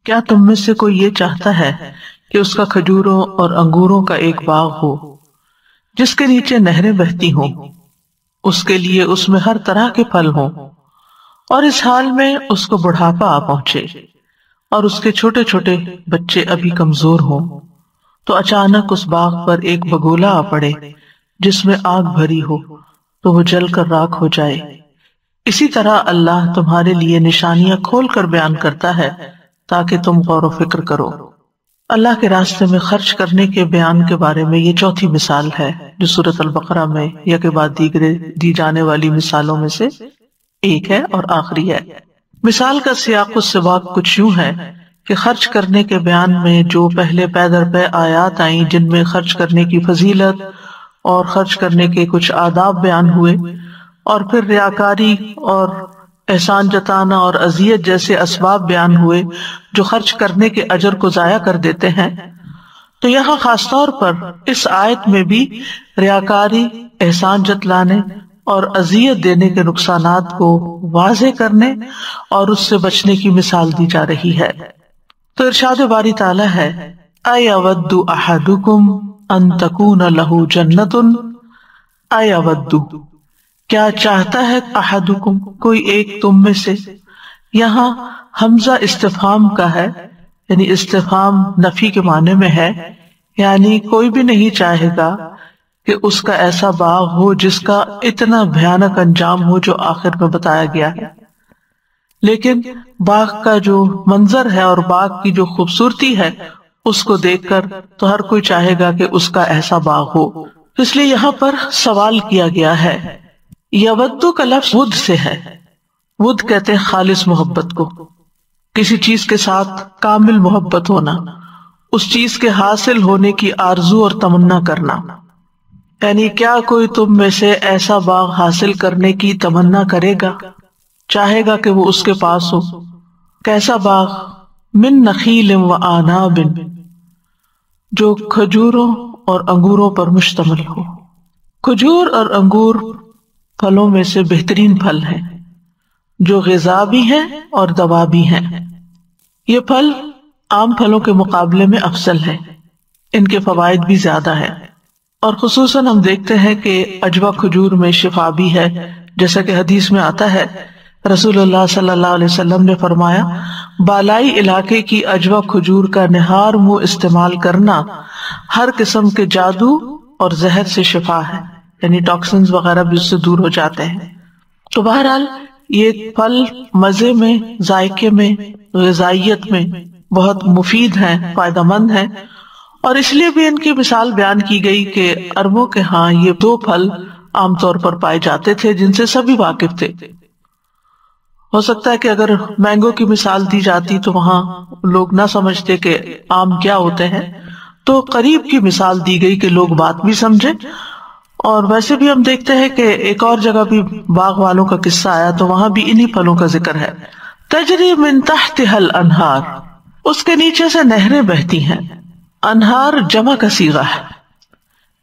کیا تم میں سے کوئی یہ چاہتا ہے کہ اس کا کھجوروں اور انگوروں کا ایک باغ ہو جس کے نیچے نہریں بہتی ہوں، اس کے لیے اس میں ہر طرح کے پھل ہوں، اور اس حال میں اس کو بڑھاپا آ پہنچے اور اس کے چھوٹے چھوٹے بچے ابھی کمزور ہوں، تو اچانک اس باغ پر ایک بگولا آ پڑے جس میں آگ بھری ہو تو وہ جل کر راکھ ہو جائے۔ اسی طرح اللہ تمہارے لیے نشانیاں کھول کر بیان کرتا ہے تاکہ تم غور و فکر کرو۔ اللہ کے راستے میں خرچ کرنے کے بیان کے بارے میں یہ چوتھی مثال ہے جو سورۃ البقرہ میں یا کے بعد دیگرے دی جانے والی مثالوں میں سے ایک ہے اور آخری ہے۔ مثال کا سیاق و سباق کچھ یوں ہے کہ خرچ کرنے کے بیان میں جو پہلے پے در پے آیات آئیں جن میں خرچ کرنے کی فضیلت اور خرچ کرنے کے کچھ آداب بیان ہوئے، اور پھر ریاکاری اور احسان جتانا اور اذیت جیسے اسباب بیان ہوئے جو خرچ کرنے کے اجر کو ضائع کر دیتے ہیں، تو یہاں خاص طور پر اس آیت میں بھی ریاکاری، احسان جتلانے اور اذیت دینے کے نقصانات کو واضح کرنے اور اس سے بچنے کی مثال دی جا رہی ہے۔ تو ارشاد باری تعالیٰ ہے، اَیَوَدُّ أَحَدُكُمْ أَن تَكُونَ لَهُ جَنَّةٌ اَیَوَدُّ کیا چاہتا ہے احدکم کوئی ایک تم میں سے، یہاں حمزہ استفہام کا ہے، یعنی استفہام نفی کے معنی میں ہے، یعنی کوئی بھی نہیں چاہے گا کہ اس کا ایسا باغ ہو جس کا اتنا بھیانک انجام ہو جو آخر میں بتایا گیا ہے۔ لیکن باغ کا جو منظر ہے اور باغ کی جو خوبصورتی ہے اس کو دیکھ کر تو ہر کوئی چاہے گا کہ اس کا ایسا باغ ہو، اس لیے یہاں پر سوال کیا گیا ہے۔ یودو کا لفظ ود سے ہے، ود کہتے ہیں خالص محبت کو، کسی چیز کے ساتھ کامل محبت ہونا، اس چیز کے حاصل ہونے کی آرزو اور تمنا کرنا، یعنی کیا کوئی تم میں سے ایسا باغ حاصل کرنے کی تمنا کرے گا، چاہے گا کہ وہ اس کے پاس ہو۔ کیسا باغ؟ من نخیل و آناب، جو کھجوروں اور انگوروں پر مشتمل ہو۔ کھجور اور انگور پھلوں میں سے بہترین پھل ہیں جو غذا بھی ہیں اور دوا بھی ہیں۔ یہ پھل عام پھلوں کے مقابلے میں افضل ہیں، ان کے فوائد بھی زیادہ ہیں، اور خصوصاً ہم دیکھتے ہیں کہ عجوہ کھجور میں شفا بھی ہے، جیسا کہ حدیث میں آتا ہے رسول اللہ صلی اللہ علیہ وسلم نے فرمایا، بالائی علاقے کی عجوہ کھجور کا نہار منہ استعمال کرنا ہر قسم کے جادو اور زہر سے شفا ہے، یعنی ٹاکسنز وغیرہ بھی اس سے دور ہو جاتے ہیں۔ تو بہرحال یہ پھل مزے میں، ذائقے میں، غذائیت میں بہت مفید ہیں، فائدہ مند ہیں، اور اس لیے بھی ان کی مثال بیان کی گئی کہ عربوں کے ہاں یہ دو پھل عام طور پر پائے جاتے تھے جن سے سبھی واقف تھے۔ ہو سکتا ہے کہ اگر مینگو کی مثال دی جاتی تو وہاں لوگ نہ سمجھتے کہ آم کیا ہوتے ہیں، تو قریب کی مثال دی گئی کہ لوگ بات بھی سمجھے۔ اور ویسے بھی ہم دیکھتے ہیں کہ ایک اور جگہ بھی باغ والوں کا قصہ آیا تو وہاں بھی انہی پھلوں کا ذکر ہے۔ تجری من تحتها الانہار، اس کے نیچے سے نہریں بہتی ہیں۔ انہار جمع کا صیغہ ہے،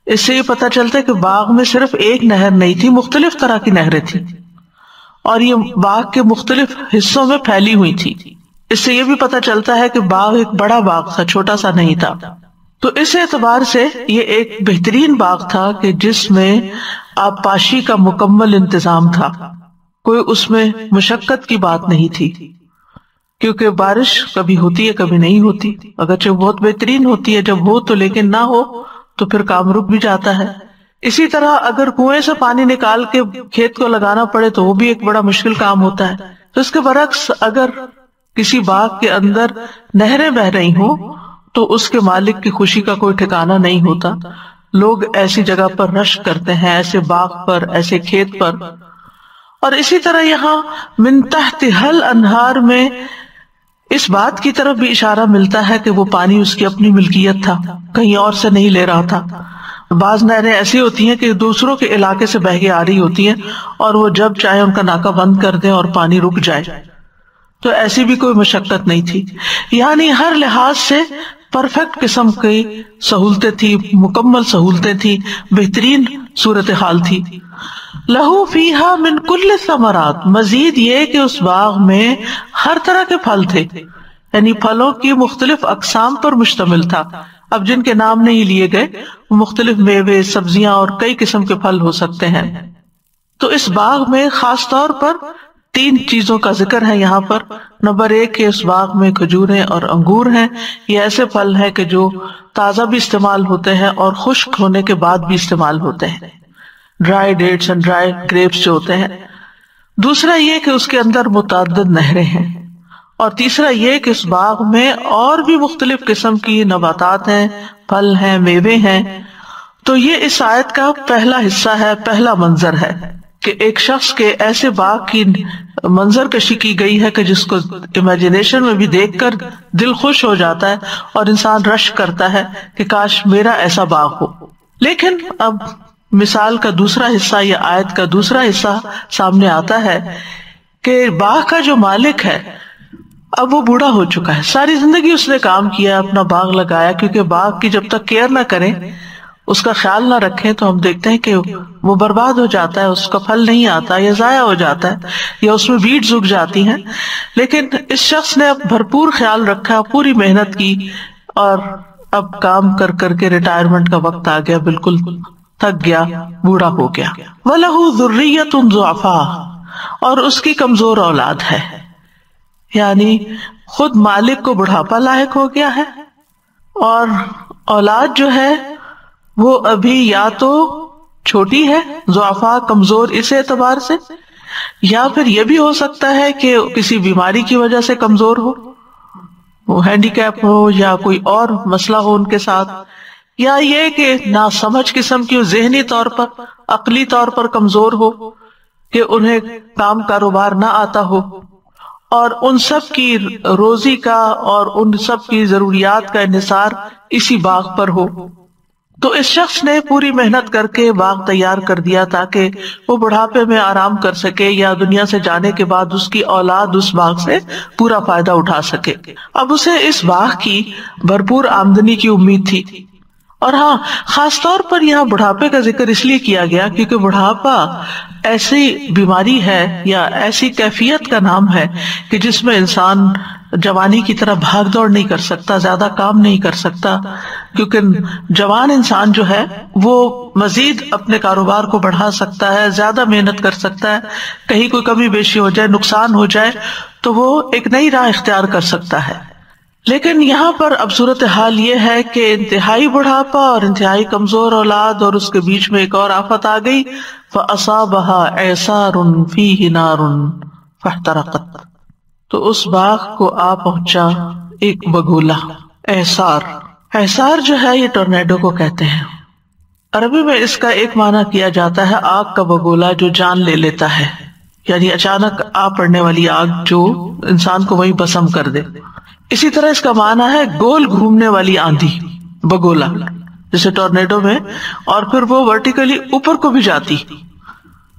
اس سے یہ پتہ چلتا ہے کہ باغ میں صرف ایک نہر نہیں تھی، مختلف طرح کی نہریں تھیں، اور یہ باغ کے مختلف حصوں میں پھیلی ہوئی تھی۔ اس سے یہ بھی پتہ چلتا ہے کہ باغ ایک بڑا باغ تھا، چھوٹا سا نہیں تھا۔ تو اس اعتبار سے یہ ایک بہترین باغ تھا کہ جس میں آبپاشی کا مکمل انتظام تھا، کوئی اس میں مشقت کی بات نہیں تھی، کیونکہ بارش کبھی ہوتی ہے کبھی نہیں ہوتی، اگرچہ بہت بہترین ہوتی ہے جب ہو تو، لیکن نہ ہو تو پھر کام رک بھی جاتا ہے۔ اسی طرح اگر کنویں سے پانی نکال کے کھیت کو لگانا پڑے تو وہ بھی ایک بڑا مشکل کام ہوتا ہے۔ تو اس کے برعکس اگر کسی باغ کے اندر نہریں بہ رہی ہوں تو اس کے مالک کی خوشی کا کوئی ٹھکانہ نہیں ہوتا، لوگ ایسی جگہ پر رشک کرتے ہیں، ایسے باغ پر، ایسے کھیت پر۔ اور اسی طرح یہاں من تحتها الانہار میں اس بات کی طرف بھی اشارہ ملتا ہے کہ وہ پانی اس کی اپنی ملکیت تھا، کہیں اور سے نہیں لے رہا تھا۔ بعض نہریں ایسی ہوتی ہیں کہ دوسروں کے علاقے سے بہہ کے آ رہی ہوتی ہیں اور وہ جب چاہے ان کا ناکہ بند کر دیں اور پانی رک جائے، تو ایسی بھی کوئی مشقت نہیں تھی، یعنی ہر لحاظ سے پرفیکٹ قسم کی سہولتیں تھی، مکمل سہولتیں تھی، بہترین صورتحال تھی۔ لہو فیہا من کل ثمرات، مزید یہ کہ اس باغ میں ہر طرح کے پھل تھے، یعنی پھلوں کی مختلف اقسام پر مشتمل تھا. اب جن کے نام نہیں لیے گئے وہ مختلف میوے، سبزیاں اور کئی قسم کے پھل ہو سکتے ہیں. تو اس باغ میں خاص طور پر 3 چیزوں کا ذکر ہے یہاں پر. نمبر 1 کہ اس باغ میں کھجوریں اور انگور ہیں. یہ ایسے پھل ہیں کہ جو تازہ بھی استعمال ہوتے ہیں اور خشک ہونے کے بعد بھی استعمال ہوتے ہیں، dry dates and dry grapes جو ہوتے ہیں. دوسرا یہ کہ اس کے اندر متعدد نہریں ہیں. اور تیسرا یہ کہ اس باغ میں اور بھی مختلف قسم کی نباتات ہیں، پھل ہیں، میوے ہیں. تو یہ اس آیت کا پہلا حصہ ہے، پہلا منظر ہے کہ ایک شخص کے ایسے باغ کی منظر کشی کی گئی ہے کہ جس کو امیجنیشن میں بھی دیکھ کر دل خوش ہو جاتا ہے اور انسان رش کرتا ہے کہ کاش میرا ایسا باغ ہو. لیکن اب مثال کا دوسرا حصہ یا آیت کا دوسرا حصہ سامنے آتا ہے کہ باغ کا جو مالک ہے اب وہ بوڑھا ہو چکا ہے. ساری زندگی اس نے کام کیا، اپنا باغ لگایا، کیونکہ باغ کی جب تک کیئر نہ کریں، اس کا خیال نہ رکھیں تو ہم دیکھتے ہیں کہ وہ برباد ہو جاتا ہے، اس کا پھل نہیں آتا یا ضائع ہو جاتا ہے یا اس میں ویڈز اگ جاتی ہیں. لیکن اس شخص نے اب بھرپور خیال رکھا، پوری محنت کی اور اب کام کر کر کے ریٹائرمنٹ کا وقت آ گیا، بالکل تھک گیا، بوڑھا ہو گیا. وَلَهُ ذُرِّيَّةٌ ضُعَفَاءُ، اور اس کی کمزور اولاد ہے، یعنی خود مالک کو بڑھاپا لاحق ہو گیا ہے اور اولاد جو ہے وہ ابھی یا تو چھوٹی ہے، ضعفاء کمزور اس اعتبار سے، یا پھر یہ بھی ہو سکتا ہے کہ کسی بیماری کی وجہ سے کمزور ہو، وہ ہینڈی کیپ ہو یا کوئی اور مسئلہ ہو ان کے ساتھ، یا یہ کہ ناسمجھ قسم کی ذہنی طور پر، عقلی طور پر کمزور ہو کہ انہیں کام کاروبار نہ آتا ہو، اور ان سب کی روزی کا اور ان سب کی ضروریات کا انحصار اسی باغ پر ہو. تو اس شخص نے پوری محنت کر کے باغ تیار کر دیا تاکہ وہ بڑھاپے میں آرام کر سکے یا دنیا سے جانے کے بعد اس کی اولاد اس باغ سے پورا فائدہ اٹھا سکے. اب اسے اس باغ کی بھرپور آمدنی کی امید تھی. اور ہاں، خاص طور پر یہاں بڑھاپے کا ذکر اس لیے کیا گیا کیونکہ بڑھاپا ایسی بیماری ہے یا ایسی کیفیت کا نام ہے کہ جس میں انسان جوانی کی طرح بھاگ دوڑ نہیں کر سکتا، زیادہ کام نہیں کر سکتا، کیونکہ جوان انسان جو ہے وہ مزید اپنے کاروبار کو بڑھا سکتا ہے، زیادہ محنت کر سکتا ہے، کہیں کوئی کمی بیشی ہو جائے، نقصان ہو جائے تو وہ ایک نئی راہ اختیار کر سکتا ہے. لیکن یہاں پر اب صورتحال یہ ہے کہ انتہائی بڑھاپا اور انتہائی کمزور اولاد اور اس کے بیچ میں ایک اور آفت آ گئی. فَأَصَابَهَا إِعْصَارٌ فِيهِ نَارٌ فَاحْتَرَقَتْ، تو اس باغ کو آ پہنچا ایک بگولا. اعصار جو ہے یہ ٹورنیڈو کو کہتے ہیں. عربی میں اس کا ایک معنی کیا جاتا ہے آگ کا بگولا جو جان لے لیتا ہے، یعنی اچانک آ پڑنے والی آگ جو انسان کو وہیں بسم کر دے. اسی طرح اس کا معنی ہے گول گھومنے والی آندھی، بگولا جیسے ٹورنیڈو میں، اور پھر وہ ورٹیکلی اوپر کو بھی جاتی،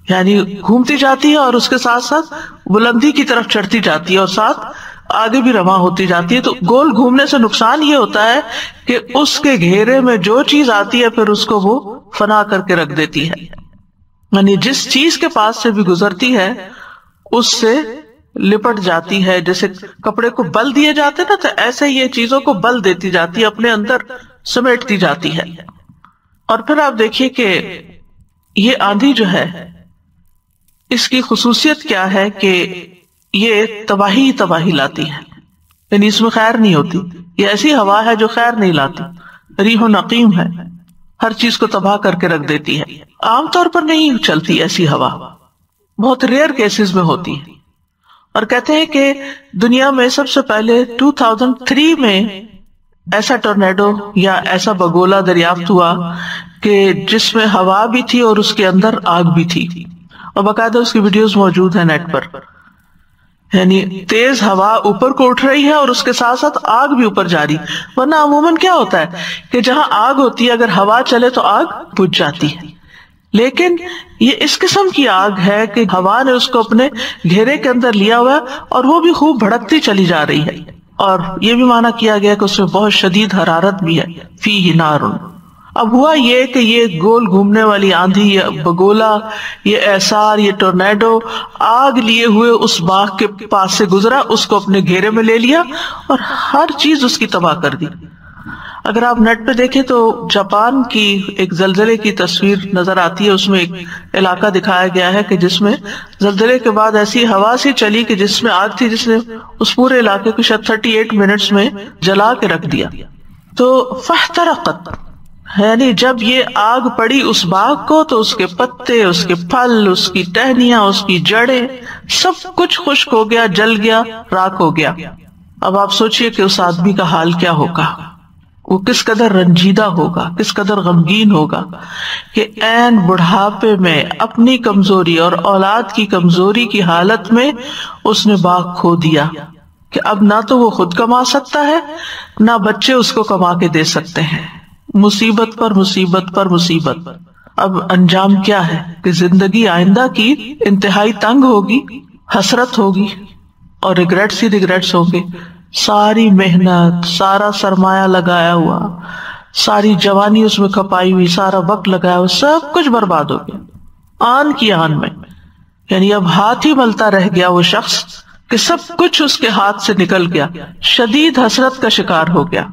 یعنی گھومتی جاتی ہے اور اس کے ساتھ ساتھ بلندی کی طرف چڑھتی جاتی ہے اور ساتھ آگے بھی رواں ہوتی جاتی ہے. تو گول گھومنے سے نقصان یہ ہوتا ہے کہ اس کے گھیرے میں جو چیز آتی ہے پھر اس کو وہ فنا کر کے رکھ دیتی ہے، یعنی جس چیز کے پاس سے بھی گزرتی ہے اس سے لپٹ جاتی ہے. جیسے کپڑے کو بل دیے جاتے نا، تو ایسے یہ چیزوں کو بل دیتی جاتی ہے، اپنے اندر سمیٹتی جاتی ہے. اور پھر آپ دیکھیے کہ یہ آندھی جو ہے اس کی خصوصیت کیا ہے کہ یہ تباہی لاتی ہے، یعنی اس میں خیر نہیں ہوتی. یہ ایسی ہوا ہے جو خیر نہیں لاتی، ریح نقیم ہے، ہر چیز کو تباہ کر کے رکھ دیتی ہے. عام طور پر نہیں چلتی ایسی ہوا، بہت ریئر کیسز میں ہوتی ہے. اور کہتے ہیں کہ دنیا میں سب سے پہلے 2003 میں ایسا ٹورنیڈو یا ایسا بگولا دریافت ہوا کہ جس میں ہوا بھی تھی اور اس کے اندر آگ بھی تھی، اور باقاعدہ اس کی ویڈیوز موجود ہیں نیٹ پر. یعنی تیز ہوا اوپر کو اٹھ رہی ہے اور اس کے ساتھ ساتھ آگ بھی اوپر جاری. ورنہ عموماً کیا ہوتا ہے کہ جہاں آگ ہوتی ہے اگر ہوا چلے تو آگ بجھ جاتی ہے، لیکن یہ اس قسم کی آگ ہے کہ ہوا نے اس کو اپنے گھیرے کے اندر لیا ہوا اور وہ بھی خوب بھڑکتی چلی جا رہی ہے. اور یہ بھی معنی کیا گیا کہ اس میں بہت شدید حرارت بھی ہے. فیہ نار، اب ہوا یہ کہ یہ گول گھومنے والی آندھی، یہ بگولا، یہ اعصار، یہ ٹورنیڈو آگ لیے ہوئے اس باغ کے پاس سے گزرا، اس کو اپنے گھیرے میں لے لیا اور ہر چیز اس کی تباہ کر دی۔ اگر آپ نیٹ پہ دیکھیں تو جاپان کی ایک زلزلے کی تصویر نظر آتی ہے، اس میں ایک علاقہ دکھایا گیا ہے کہ جس میں زلزلے کے بعد ایسی ہوا سی چلی کہ جس میں آگ تھی، جس نے اس پورے علاقے کو شاید 38 منٹس میں جلا کے رکھ دیا۔ تو فاحترقت، یعنی جب یہ آگ پڑی اس باغ کو تو اس کے پتے، اس کے پھل، اس کی ٹہنیاں، اس کی جڑیں، سب کچھ خشک ہو گیا، جل گیا، راکھ ہو گیا۔ اب آپ سوچئے کہ اس آدمی کا حال کیا ہوگا، وہ کس قدر رنجیدہ ہوگا، کس قدر غمگین ہوگا کہ عین بڑھاپے میں اپنی کمزوری اور اولاد کی کمزوری کی حالت میں اس نے باغ کھو دیا کہ اب نہ تو وہ خود کما سکتا ہے، نہ بچے اس کو کما کے دے سکتے ہیں۔ مصیبت پر مصیبت پر مصیبت۔ اب انجام کیا ہے کہ زندگی آئندہ کی انتہائی تنگ ہوگی، حسرت ہوگی اور ریگریٹس ہی ریگریٹس ہوں گے۔ ساری محنت، سارا سرمایہ لگایا ہوا، ساری جوانی اس میں کھپائی ہوئی، سارا وقت لگایا ہوا، سب کچھ برباد ہو گیا آن کی آن میں۔ یعنی اب ہاتھ ہی ملتا رہ گیا وہ شخص کہ سب کچھ اس کے ہاتھ سے نکل گیا، شدید حسرت کا شکار ہو گیا۔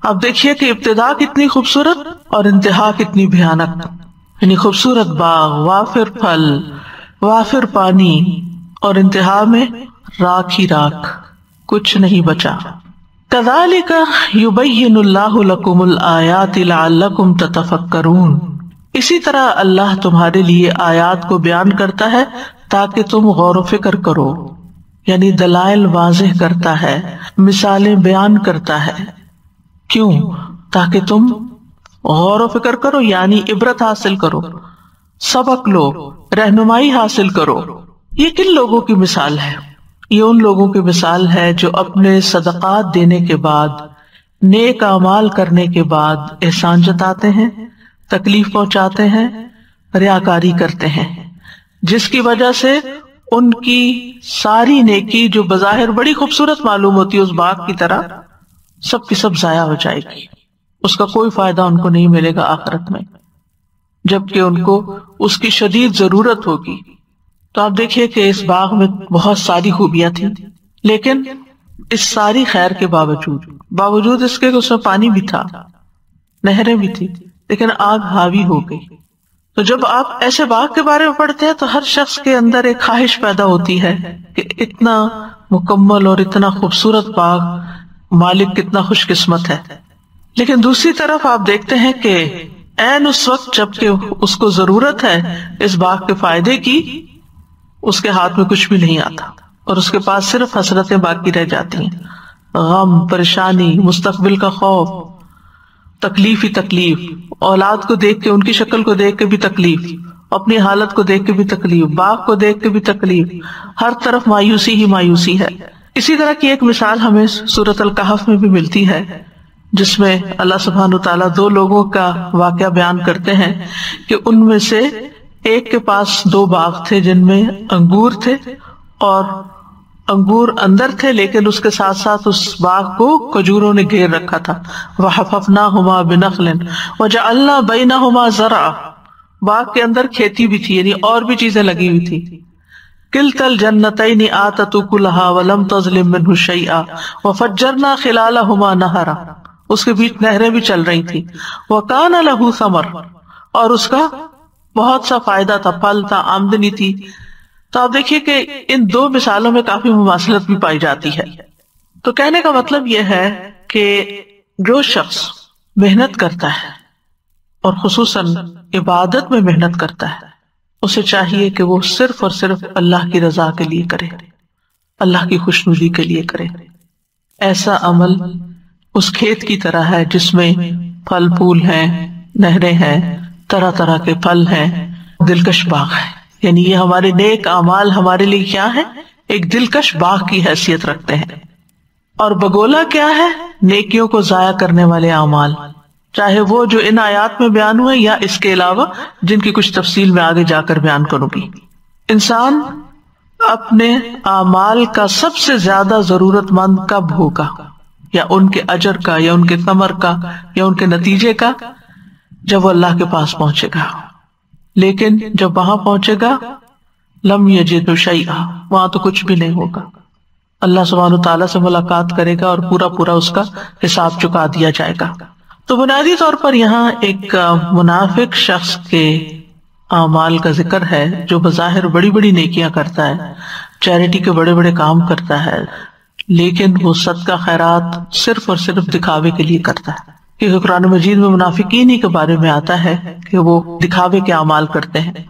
اب دیکھیے کہ ابتدا کتنی خوبصورت اور انتہا کتنی بھیانک، یعنی خوبصورت باغ، وافر پھل، وافر پانی، اور انتہا میں راکھ ہی راکھ، کچھ نہیں بچا۔ کذالک یبین اللہ لکم الآیات لعلکم تتفکرون، اسی طرح اللہ تمہارے لیے آیات کو بیان کرتا ہے تاکہ تم غور و فکر کرو، یعنی دلائل واضح کرتا ہے، مثالیں بیان کرتا ہے۔ کیوں؟ تاکہ تم غور و فکر کرو، یعنی عبرت حاصل کرو، سبق لو، رہنمائی حاصل کرو۔ یہ کن لوگوں کی مثال ہے؟ یہ ان لوگوں کی مثال ہے جو اپنے صدقات دینے کے بعد، نیک اعمال کرنے کے بعد احسان جتاتے ہیں، تکلیف پہنچاتے ہیں، ریاکاری کرتے ہیں، جس کی وجہ سے ان کی ساری نیکی جو بظاہر بڑی خوبصورت معلوم ہوتی ہے اس باغ کی طرح، سب کی سب ضائع ہو جائے گی، اس کا کوئی فائدہ ان کو نہیں ملے گا آخرت میں، جبکہ ان کو اس کی شدید ضرورت ہوگی۔ تو آپ دیکھیے کہ اس باغ میں بہت ساری خوبیاں تھیں، لیکن اس ساری خیر کے باوجود اس کے اس میں پانی بھی تھا، نہریں بھی تھی، لیکن آگ حاوی ہو گئی۔ تو جب آپ ایسے باغ کے بارے میں پڑھتے ہیں تو ہر شخص کے اندر ایک خواہش پیدا ہوتی ہے کہ اتنا مکمل اور اتنا خوبصورت باغ، مالک کتنا خوش قسمت ہے۔ لیکن دوسری طرف آپ دیکھتے ہیں کہ عین اس وقت جب کہ اس کو ضرورت ہے اس باغ کے فائدے کی، اس کے ہاتھ میں کچھ بھی نہیں آتا اور اس کے پاس صرف حسرتیں باقی رہ جاتی ہیں، غم، پریشانی، مستقبل کا خوف، تکلیف ہی تکلیف، اولاد کو دیکھ کے، ان کی شکل کو دیکھ کے بھی تکلیف، اپنی حالت کو دیکھ کے بھی تکلیف، باغ کو دیکھ کے بھی تکلیف، ہر طرف مایوسی ہی مایوسی ہے۔ اسی طرح کی ایک مثال ہمیں سورۃ الکہف میں بھی ملتی ہے، جس میں اللہ سبحانہ وتعالیٰ دو لوگوں کا واقعہ بیان کرتے ہیں کہ ان میں سے ایک کے پاس 2 باغ تھے جن میں انگور تھے، اور انگور اندر تھے لیکن اس کے ساتھ ساتھ اس باغ کو کھجوروں نے گھیر رکھا تھا۔ وَحَفَفْنَاهُمَا بِنَخْلٍ وَجَعَلْنَا بَيْنَهُمَا زَرْعًا، باغ کے اندر کھیتی بھی تھی، یعنی اور بھی چیزیں لگی ہوئی تھی۔ كِلْتَا الْجَنَّتَيْنِ آتَتْ أُكُلَهَا وَلَمْ تَظْلِم مِّنْهُ شَيْئًا وَفَجَّرْنَا خِلَالَهُمَا نَهَرًا، اس کے بیچ نہریں بھی چل رہی تھی۔ وَكَانَ لَهُ ثَمَرٌ، اور اس کا بہت سا فائدہ تھا، پھل تھا، آمدنی تھی۔ تو آپ دیکھیے کہ ان 2 مثالوں میں کافی مماثلت بھی پائی جاتی ہے۔ تو کہنے کا مطلب یہ ہے کہ جو شخص محنت کرتا ہے اور خصوصاً عبادت میں محنت کرتا ہے، اسے چاہیے کہ وہ صرف اور صرف اللہ کی رضا کے لیے کرے، اللہ کی خوشنودی کے لیے کرے۔ ایسا عمل اس کھیت کی طرح ہے جس میں پھل پھول ہیں، نہریں ہیں، طرح طرح کے پھل ہیں، دلکش باغ ہے۔ یعنی یہ ہمارے نیک اعمال ہمارے لیے کیا ہے؟ ایک دلکش باغ کی حیثیت رکھتے ہیں۔ اور بگولا کیا ہے؟ نیکیوں کو ضائع کرنے والے اعمال، چاہے وہ جو ان آیات میں بیان ہوئے یا اس کے علاوہ جن کی کچھ تفصیل میں آگے جا کر بیان کروں گی۔ انسان اپنے اعمال کا سب سے زیادہ ضرورت مند کب ہوگا، یا ان کے اجر کا، یا ان کے ثمر کا، یا ان کے نتیجے کا؟ جب وہ اللہ کے پاس پہنچے گا، لیکن جب وہاں پہنچے گا لم یجد شیئا، وہاں تو کچھ بھی نہیں ہوگا. اللہ سبحانہ وتعالیٰ سے ملاقات کرے گا اور پورا پورا اس کا حساب چکا دیا جائے گا. تو بنیادی طور پر یہاں ایک منافق شخص کے اعمال کا ذکر ہے جو بظاہر بڑی بڑی نیکیاں کرتا ہے، چیریٹی کے بڑے بڑے کام کرتا ہے، لیکن وہ صدقہ خیرات صرف اور صرف دکھاوے کے لیے کرتا ہے. کیونکہ قرآن مجید میں منافقین ہی کے بارے میں آتا ہے کہ وہ دکھاوے کے اعمال کرتے ہیں،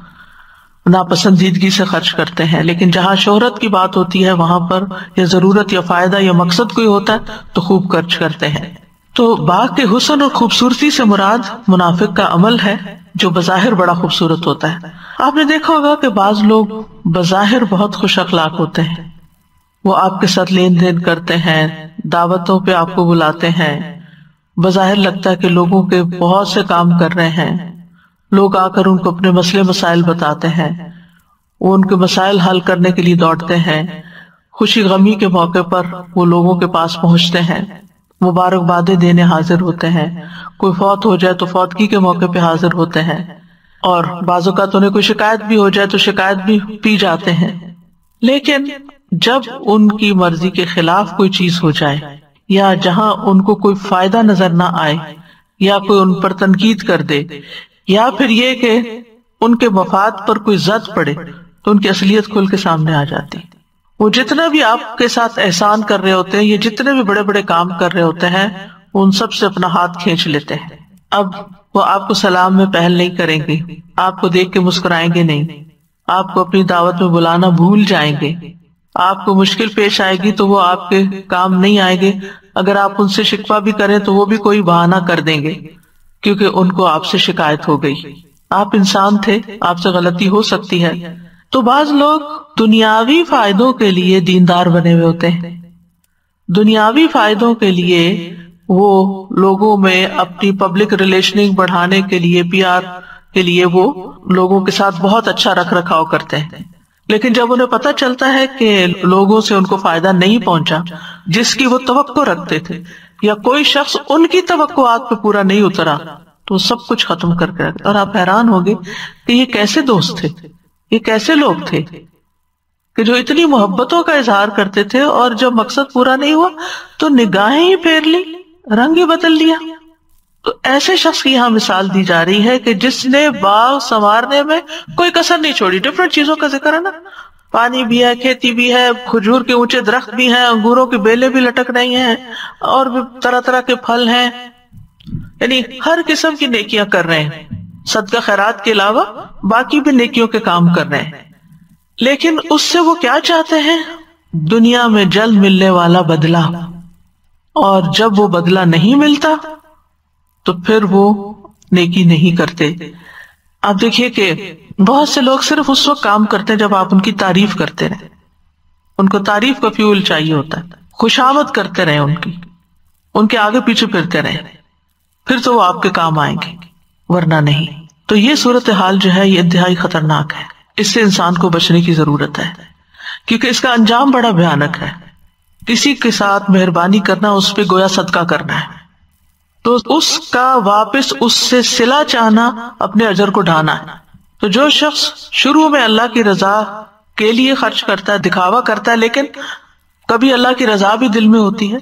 ناپسندیدگی سے خرچ کرتے ہیں. لیکن جہاں شہرت کی بات ہوتی ہے وہاں پر یا ضرورت یا فائدہ یا مقصد کوئی ہوتا ہے تو خوب خرچ کرتے ہیں. تو باغ کے حسن اور خوبصورتی سے مراد منافق کا عمل ہے جو بظاہر بڑا خوبصورت ہوتا ہے. آپ نے دیکھا ہوگا کہ بعض لوگ بظاہر بہت خوش اخلاق ہوتے ہیں، وہ آپ کے ساتھ لین دین کرتے ہیں، دعوتوں پہ آپ کو بلاتے ہیں، بظاہر لگتا ہے کہ لوگوں کے بہت سے کام کر رہے ہیں، لوگ آ کر ان کو اپنے مسئلے مسائل بتاتے ہیں، وہ ان کے مسائل حل کرنے کے لیے دوڑتے ہیں، خوشی غمی کے موقع پر وہ لوگوں کے پاس پہنچتے ہیں، مبارکبادیں دینے حاضر ہوتے ہیں، کوئی فوت ہو جائے تو فوتگی کے موقع پہ حاضر ہوتے ہیں، اور بعض اوقات انہیں کوئی شکایت بھی ہو جائے تو شکایت بھی پی جاتے ہیں. لیکن جب ان کی مرضی کے خلاف کوئی چیز ہو جائے یا جہاں ان کو کوئی فائدہ نظر نہ آئے یا کوئی ان پر تنقید کر دے یا پھر یہ کہ ان کے مفاد پر کوئی زد پڑے تو ان کی اصلیت کھل کے سامنے آ جاتی. وہ جتنا بھی آپ کے ساتھ احسان کر رہے ہوتے ہیں، یہ جتنے بھی بڑے بڑے کام کر رہے ہوتے ہیں، وہ ان سب سے اپنا ہاتھ کھینچ لیتے ہیں. اب وہ آپ کو سلام میں پہل نہیں کریں گے، آپ کو دیکھ کے مسکرائیں گے نہیں، آپ کو اپنی دعوت میں بلانا بھول جائیں گے، آپ کو مشکل پیش آئے گی تو وہ آپ کے کام نہیں آئیں گے. اگر آپ ان سے شکوہ بھی کریں تو وہ بھی کوئی بہانہ کر دیں گے کیونکہ ان کو آپ سے شکایت ہو گئی. آپ انسان تھے، آپ سے غلطی ہو سکتی ہے. تو بعض لوگ دنیاوی فائدوں کے لیے دیندار بنے ہوئے ہوتے ہیں، دنیاوی فائدوں کے لیے وہ لوگوں میں اپنی پبلک ریلیشننگ بڑھانے کے لیے، پی آر کے لیے وہ لوگوں کے ساتھ بہت اچھا رکھ رکھاؤ کرتے ہیں. لیکن جب انہیں پتہ چلتا ہے کہ لوگوں سے ان کو فائدہ نہیں پہنچا جس کی وہ توقع رکھتے تھے، یا کوئی شخص ان کی توقعات پہ پورا نہیں اترا، تو سب کچھ ختم کر کے رکھتے. اور آپ حیران ہوگے کہ یہ کیسے دوست تھے، یہ کیسے لوگ تھے کہ جو اتنی محبتوں کا اظہار کرتے تھے اور جب مقصد پورا نہیں ہوا تو نگاہیں ہی پھیر لی، رنگ ہی بدل لیا. تو ایسے شخص کی یہاں مثال دی جا رہی ہے کہ جس نے باغ سنوارنے میں کوئی کسر نہیں چھوڑی. ڈفرنٹ چیزوں کا ذکر ہے نا، پانی بھی ہے، کھیتی بھی ہے، کھجور کے اونچے درخت بھی ہیں، انگوروں کی بیلیں بھی لٹک رہی ہیں، اور بھی طرح طرح کے پھل ہیں، یعنی ہر قسم کی نیکیاں کر رہے ہیں. صدقہ خیرات کے علاوہ باقی بھی نیکیوں کے کام کر رہے ہیں. لیکن اس سے وہ کیا چاہتے ہیں؟ دنیا میں جلد ملنے والا بدلہ. اور جب وہ بدلہ نہیں ملتا تو پھر وہ نیکی نہیں کرتے. آپ دیکھیے کہ بہت سے لوگ صرف اس وقت کام کرتے ہیں جب آپ ان کی تعریف کرتے رہیں، ان کو تعریف کا فیول چاہیے ہوتا ہے، خوشامد کرتے رہیں، ان کے آگے پیچھے پھرتے رہیں، پھر تو وہ آپ کے کام آئیں گے، ورنہ نہیں. تو یہ صورتحال جو ہے یہ انتہائی خطرناک ہے، اس سے انسان کو بچنے کی ضرورت ہے کیونکہ اس کا انجام بڑا بھیانک ہے. کسی کے ساتھ مہربانی کرنا اس پہ گویا صدقہ کرنا ہے، تو اس کا واپس اس سے صلہ چاہنا اپنے اجر کو ڈھانا ہے. تو جو شخص شروع میں اللہ کی رضا کے لیے خرچ کرتا ہے، دکھاوا کرتا ہے، لیکن کبھی اللہ کی رضا بھی دل میں ہوتی ہے،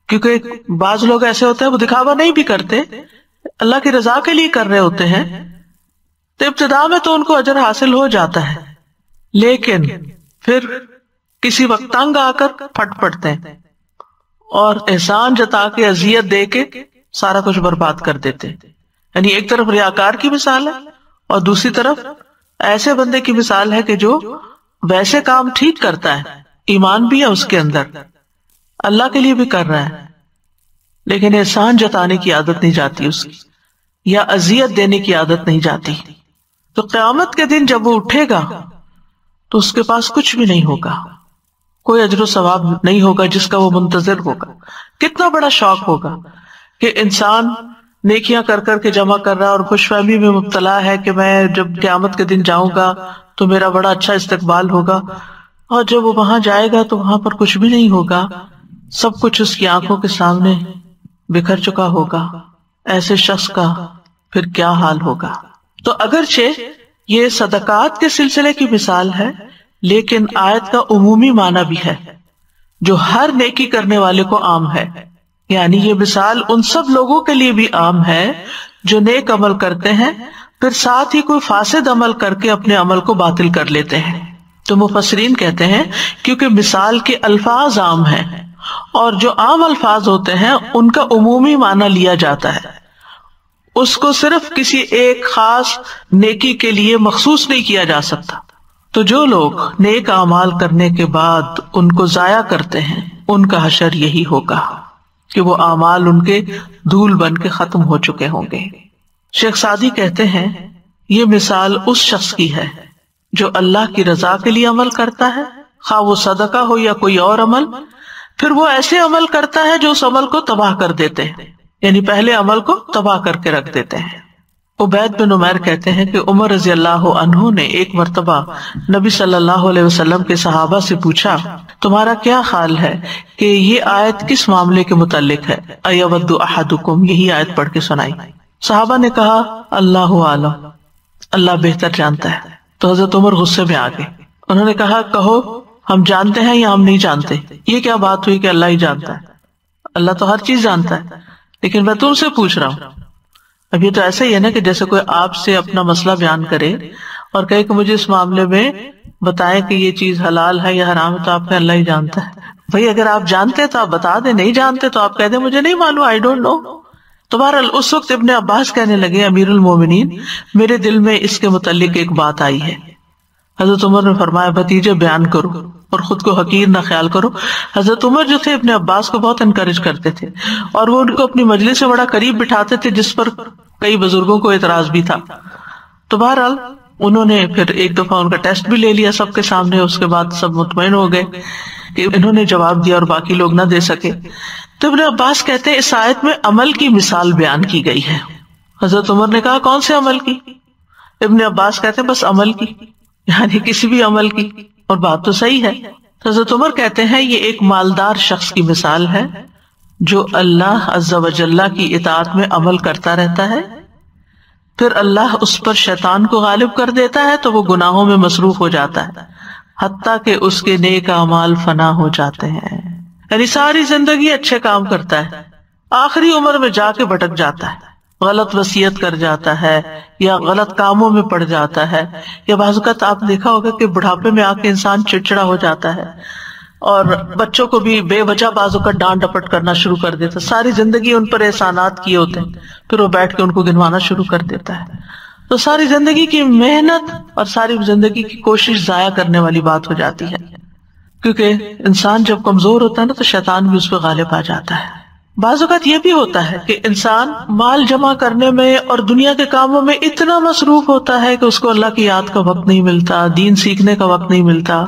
کیونکہ بعض لوگ ایسے ہوتے ہیں وہ دکھاوا نہیں بھی کرتے، اللہ کی رضا کے لیے کر رہے ہوتے ہیں، تو ابتدا میں تو ان کو اجر حاصل ہو جاتا ہے، لیکن پھر کسی وقت تنگ آ کر پھٹ پڑتے ہیں اور احسان جتا کے اذیت دے کے سارا کچھ برباد کر دیتے. یعنی ایک طرف ریاکار کی مثال ہے اور دوسری طرف ایسے بندے کی مثال ہے کہ جو ویسے کام ٹھیک کرتا ہے، ایمان بھی ہے اس کے اندر، اللہ کے لیے بھی کر رہا ہے، لیکن احسان جتانے کی عادت نہیں جاتی اس کی، یا اذیت دینے کی عادت نہیں جاتی. تو قیامت کے دن جب وہ اٹھے گا تو اس کے پاس کچھ بھی نہیں ہوگا، کوئی اجر و ثواب نہیں ہوگا جس کا وہ منتظر ہوگا. کتنا بڑا شوق ہوگا کہ انسان نیکیاں کر کر کے جمع کر رہا اور خوش فہمی میں مبتلا ہے کہ میں جب قیامت کے دن جاؤں گا تو میرا بڑا اچھا استقبال ہوگا، اور جب وہ وہاں جائے گا تو وہاں پر کچھ بھی نہیں ہوگا، سب کچھ اس کی آنکھوں کے سامنے بکھر چکا ہوگا. ایسے شخص کا پھر کیا حال ہوگا۔ تو اگرچہ یہ صدقات کے سلسلے کی مثال ہے، لیکن آیت کا عمومی معنی بھی ہے جو ہر نیکی کرنے والے کو عام ہے، یعنی یہ مثال ان سب لوگوں کے لیے بھی عام ہے جو نیک عمل کرتے ہیں پھر ساتھ ہی کوئی فاسد عمل کر کے اپنے عمل کو باطل کر لیتے ہیں۔ تو مفسرین کہتے ہیں کیونکہ مثال کے الفاظ عام ہیں اور جو عام الفاظ ہوتے ہیں ان کا عمومی معنی لیا جاتا ہے، اس کو صرف کسی ایک خاص نیکی کے لیے مخصوص نہیں کیا جا سکتا۔ تو جو لوگ نیک اعمال کرنے کے بعد ان کو ضائع کرتے ہیں ان کا حشر یہی ہوگا کہ وہ اعمال ان کے دھول بن کے ختم ہو چکے ہوں گے۔ شیخ سعدی کہتے ہیں یہ مثال اس شخص کی ہے جو اللہ کی رضا کے لیے عمل کرتا ہے، خواہ وہ صدقہ ہو یا کوئی اور عمل، پھر وہ ایسے عمل کرتا ہے جو اس عمل کو تباہ کر دیتے ہیں، یعنی پہلے عمل کو تباہ کر کے رکھ دیتے ہیں۔ عبید بن عمیر کہتے ہیں کہ عمر رضی اللہ عنہ نے ایک مرتبہ نبی صلی اللہ علیہ وسلم کے صحابہ سے پوچھا تمہارا کیا خیال ہے کہ یہ آیت کس معاملے کے متعلق ہے؟ ایود احدکم، یہی آیت پڑھ کے سنائی۔ صحابہ نے کہا اللہ عالم، اللہ بہتر جانتا ہے۔ تو حضرت عمر غصے میں آ گئے، انہوں نے کہا کہو ہم جانتے ہیں یا ہم نہیں جانتے؟ یہ کیا بات ہوئی کہ اللہ ہی جانتا ہے؟ اللہ تو ہر چیز جانتا ہے، لیکن میں تم سے پوچھ رہا ہوں۔ اب یہ تو ایسا ہی ہے نا کہ جیسے کوئی آپ سے اپنا مسئلہ بیان کرے اور کہے کہ مجھے اس معاملے میں بتائیں کہ یہ چیز حلال ہے یا حرام ہے، تو آپ کا اللہ ہی جانتا ہے۔ بھائی اگر آپ جانتے تو آپ بتا دیں، نہیں جانتے تو آپ کہہ دیں مجھے نہیں معلوم، آئی ڈونٹ نو۔ تو بہرحال اس وقت ابن عباس کہنے لگے امیر المومنین میرے دل میں اس کے متعلق ایک بات آئی ہے۔ حضرت عمر نے فرمایا بھتیجے بیان کرو اور خود کو حقیر نہ خیال کرو۔ حضرت عمر جو تھے ابن عباس کو بہت انکریج کرتے تھے اور وہ ان کو اپنی مجلس سے بڑا قریب بٹھاتے تھے، جس پر کئی بزرگوں کو اعتراض بھی تھا۔ تو بہرحال انہوں نے پھر ایک دفعہ ان کا ٹیسٹ بھی لے لیا سب کے سامنے، اس کے بعد سب مطمئن ہو گئے کہ انہوں نے جواب دیا اور باقی لوگ نہ دے سکے۔ تو ابن عباس کہتے ہیں اس آیت میں عمل کی مثال بیان کی گئی ہے۔ حضرت عمر نے کہا کون سے عمل کی؟ ابن عباس کہتے ہیں بس عمل کی، یعنی کسی بھی عمل کی، اور بات تو صحیح ہے۔ حضرت عمر کہتے ہیں یہ ایک مالدار شخص کی مثال ہے جو اللہ عز و جل کی اطاعت میں عمل کرتا رہتا ہے، پھر اللہ اس پر شیطان کو غالب کر دیتا ہے تو وہ گناہوں میں مصروف ہو جاتا ہے حتیٰ کہ اس کے نیک اعمال فنا ہو جاتے ہیں، یعنی ساری زندگی اچھے کام کرتا ہے، آخری عمر میں جا کے بھٹک جاتا ہے، غلط وصیت کر جاتا ہے یا غلط کاموں میں پڑ جاتا ہے، یا بعض اوقات آپ دیکھا ہوگا کہ بڑھاپے میں آ کے انسان چڑچڑا ہو جاتا ہے اور بچوں کو بھی بے وجہ بعض اوقات ڈانٹ ڈپٹ کرنا شروع کر دیتا ہے، ساری زندگی ان پر احسانات کیے ہوتے ہیں، پھر وہ بیٹھ کے ان کو گنوانا شروع کر دیتا ہے۔ تو ساری زندگی کی محنت اور ساری زندگی کی کوشش ضائع کرنے والی بات ہو جاتی ہے، کیونکہ انسان جب کمزور ہوتا ہے نا تو شیطان بھی اس پہ غالب آ جاتا ہے۔ بعض اوقات یہ بھی ہوتا ہے کہ انسان مال جمع کرنے میں اور دنیا کے کاموں میں اتنا مصروف ہوتا ہے کہ اس کو اللہ کی یاد کا وقت نہیں ملتا، دین سیکھنے کا وقت نہیں ملتا،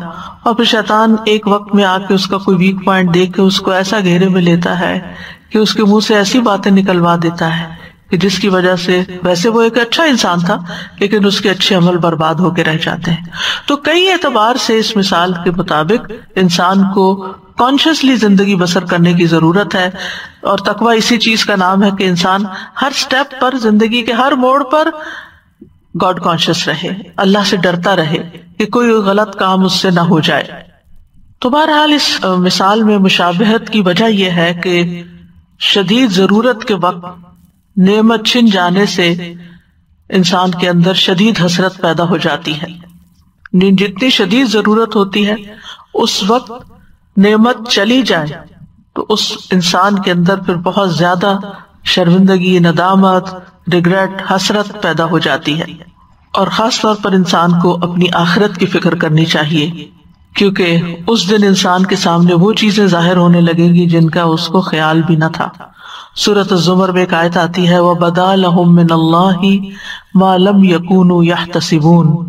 اور پھر شیطان ایک وقت میں آ کے اس کا کوئی ویک پوائنٹ دیکھ کے اس کو ایسا گھیرے میں لیتا ہے کہ اس کے منہ سے ایسی باتیں نکلوا دیتا ہے کہ جس کی وجہ سے ویسے وہ ایک اچھا انسان تھا لیکن اس کے اچھے عمل برباد ہو کے رہ جاتے ہیں۔ تو کئی اعتبار سے اس مثال کے مطابق انسان کو کانشیسلی زندگی بسر کرنے کی ضرورت ہے، اور تقوی اسی چیز کا نام ہے کہ انسان ہر سٹیپ پر، زندگی کے ہر موڑ پر گاڈ کانشیس رہے، اللہ سے ڈرتا رہے کہ کوئی غلط کام اس سے نہ ہو جائے۔ تو بہرحال اس مثال میں مشابہت کی وجہ یہ ہے کہ شدید ضرورت کے وقت نعمت چھن جانے سے انسان کے اندر شدید حسرت پیدا ہو جاتی ہے۔ جتنی شدید ضرورت ہوتی ہے اس وقت نعمت چلی جائے تو اس انسان کے اندر پھر بہت زیادہ شرمندگی، ندامت، ریگریٹ، حسرت پیدا ہو جاتی ہے، اور خاص طور پر انسان کو اپنی آخرت کی فکر کرنی چاہیے، کیونکہ اس دن انسان کے سامنے وہ چیزیں ظاہر ہونے لگیں گی جن کا اس کو خیال بھی نہ تھا۔ سورۃ الزمر میں ایک آیت آتی ہے وَبَدَا لَهُم مِّنَ اللَّهِ مَا لَمْ يَكُونُوا يَحْتَسِبُونَ،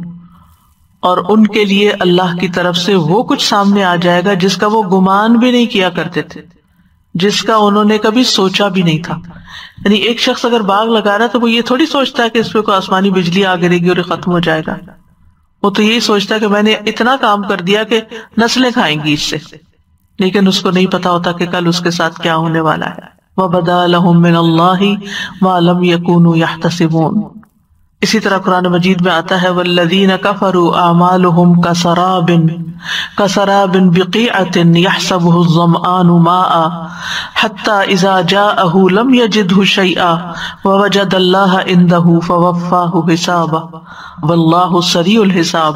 اور ان کے لیے اللہ کی طرف سے وہ کچھ سامنے آ جائے گا جس کا وہ گمان بھی نہیں کیا کرتے تھے، جس کا انہوں نے کبھی سوچا بھی نہیں تھا۔ یعنی ایک شخص اگر باغ لگا رہا ہے تو وہ یہ تھوڑی سوچتا ہے کہ اس پہ کوئی آسمانی بجلی آ گرے گی اور یہ ختم ہو جائے گا، وہ تو یہی سوچتا ہے کہ میں نے اتنا کام کر دیا کہ نسلیں کھائیں گی اس سے، لیکن اس کو نہیں پتا ہوتا کہ کل اس کے ساتھ کیا ہونے والا ہے۔ وَبَدَا لَهُم مِّنَ اللَّهِ مَا لَمْ يَكُونُوا يَحْتَسِبُونَ۔ اسی طرح قرآن مجید میں آتا ہے وَالَّذِينَ كَفَرُوا أَعْمَالُهُمْ كَسَرَابٍ بِقِيعَةٍ يَحْسَبُهُ الظَّمْآنُ مَاءً حَتَّى إِذَا جَاءَهُ لَمْ يَجِدْهُ شَيْئًا وَوَجَدَ اللَّهَ عِندَهُ فَوَفَّاهُ حِسَابَهُ وَاللَّهُ سَرِيعُ الْحِسَابِ۔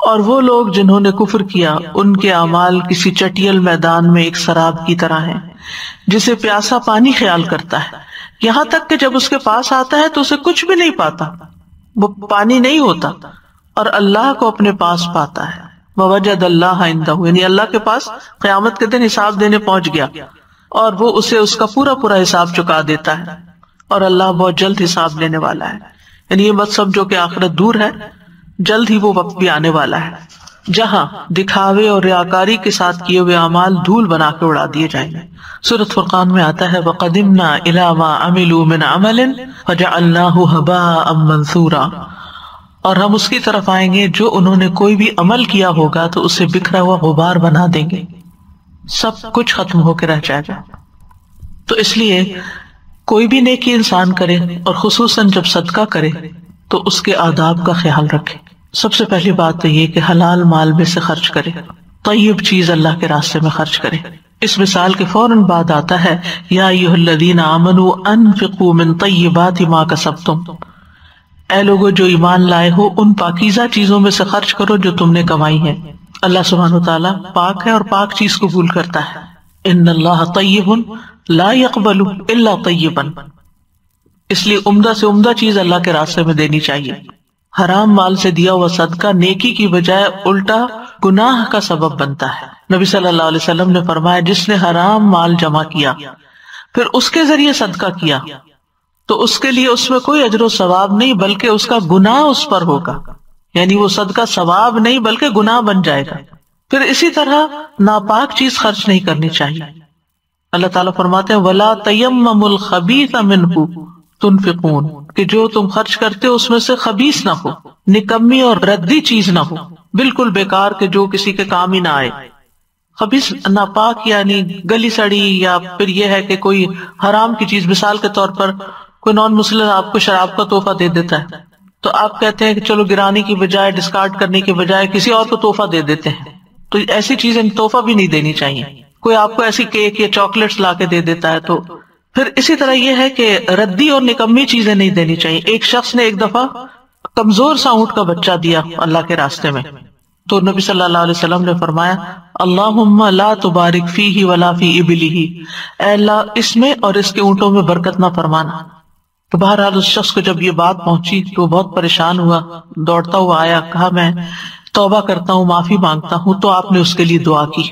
اور وہ لوگ جنہوں نے کفر کیا ان کے اعمال کسی چٹیل میدان میں ایک سراب کی طرح ہیں جسے پیاسا پانی خیال کرتا ہے، یہاں تک کہ جب اس کے پاس آتا ہے تو اسے کچھ بھی نہیں پاتا، وہ پانی نہیں ہوتا، اور اللہ کو اپنے پاس پاتا ہے۔ وَوَجَدَ اللَّهَ عِندَهُ، یعنی اللہ کے پاس قیامت کے دن حساب دینے پہنچ گیا اور وہ اسے اس کا پورا پورا حساب چکا دیتا ہے، اور اللہ بہت جلد حساب لینے والا ہے۔ یعنی یہ مت سمجھو کہ آخرت دور ہے، جلد ہی وہ وقت بھی آنے والا ہے جہاں دکھاوے اور ریاکاری کے ساتھ کیے ہوئے اعمال دھول بنا کے اڑا دیے جائیں گے۔ سورۃ فرقان میں آتا ہے وَقَدِمْنَا إِلَىٰ مَا عَمِلُوا مِنْ عَمَلٍ فَجَعَلْنَاهُ هَبَاءً مَنثُورًا، اور ہم اس کی طرف آئیں گے جو انہوں نے کوئی بھی عمل کیا ہوگا تو اسے بکھرا ہوا غبار بنا دیں گے، سب کچھ ختم ہو کے رہ جائے گا۔ تو اس لیے کوئی بھی نیکی انسان کرے اور خصوصاً جب صدقہ کرے تو اس کے آداب کا خیال رکھے۔ سب سے پہلی بات تو یہ کہ حلال مال میں سے خرچ کرے، طیب چیز اللہ کے راستے میں خرچ کرے۔ اس مثال کے فوراً بعد آتا ہے یا ایھا الذین آمنوا انفقوا من طیبات ما کسبتم، اے لوگو جو ایمان لائے ہو ان پاکیزہ چیزوں میں سے خرچ کرو جو تم نے کمائی ہیں۔ اللہ سبحانہ وتعالیٰ پاک ہے اور پاک چیز قبول کرتا ہے۔ ان اللہ طیب لا يقبل الا طیبا، اس لیے عمدہ سے عمدہ چیز اللہ کے راستے میں دینی چاہیے۔ حرام مال سے دیا ہوا صدقہ نیکی کی بجائے الٹا گناہ کا سبب بنتا ہے۔ نبی صلی اللہ علیہ وسلم نے فرمایا جس نے حرام مال جمع کیا پھر اس کے ذریعے صدقہ کیا تو اس کے لیے اس میں کوئی اجر و ثواب نہیں بلکہ اس کا گناہ اس پر ہوگا، یعنی وہ صدقہ ثواب نہیں بلکہ گناہ بن جائے گا۔ پھر اسی طرح ناپاک چیز خرچ نہیں کرنی چاہیے۔ اللہ تعالیٰ فرماتے ہیں وَلَا تَيَمَّمُوا الْخَبِيثَ مِنْهُ تنفقون، کہ جو تم خرچ کرتے ہو اس میں سے خبیث نہ ہو، نکمی اور ردی چیز نہ ہو، بالکل بیکار کہ جو کسی کے کام ہی نہ آئے۔ خبیث ناپاک یعنی گلی سڑی، یا پھر یہ ہے کہ کوئی حرام کی چیز، مثال کے طور پر کوئی نان مسلم آپ کو شراب کا تحفہ دے دیتا ہے تو آپ کہتے ہیں کہ چلو گرانے کی بجائے، ڈسکارڈ کرنے کی بجائے کسی اور کو تحفہ دے دیتے ہیں، تو ایسی چیزیں تحفہ بھی نہیں دینی چاہیے۔ کوئی آپ کو ایسی کیک یا چاکلیٹس لا کے دے دیتا ہے تو پھر اسی طرح یہ ہے کہ ردی اور نکمی چیزیں نہیں دینی چاہیے۔ ایک شخص نے ایک دفعہ کمزور سا اونٹ کا بچہ دیا اللہ کے راستے میں، تو نبی صلی اللہ علیہ وسلم نے فرمایا اللہم لا تبارک فیہ ولا فی ابلہ، اے اللہ اس میں اور اس کے اونٹوں میں برکت نہ فرمانا۔ تو بہرحال اس شخص کو جب یہ بات پہنچی تو وہ بہت پریشان ہوا، دوڑتا ہوا آیا، کہا میں توبہ کرتا ہوں، معافی مانگتا ہوں، تو آپ نے اس کے لیے دعا کی۔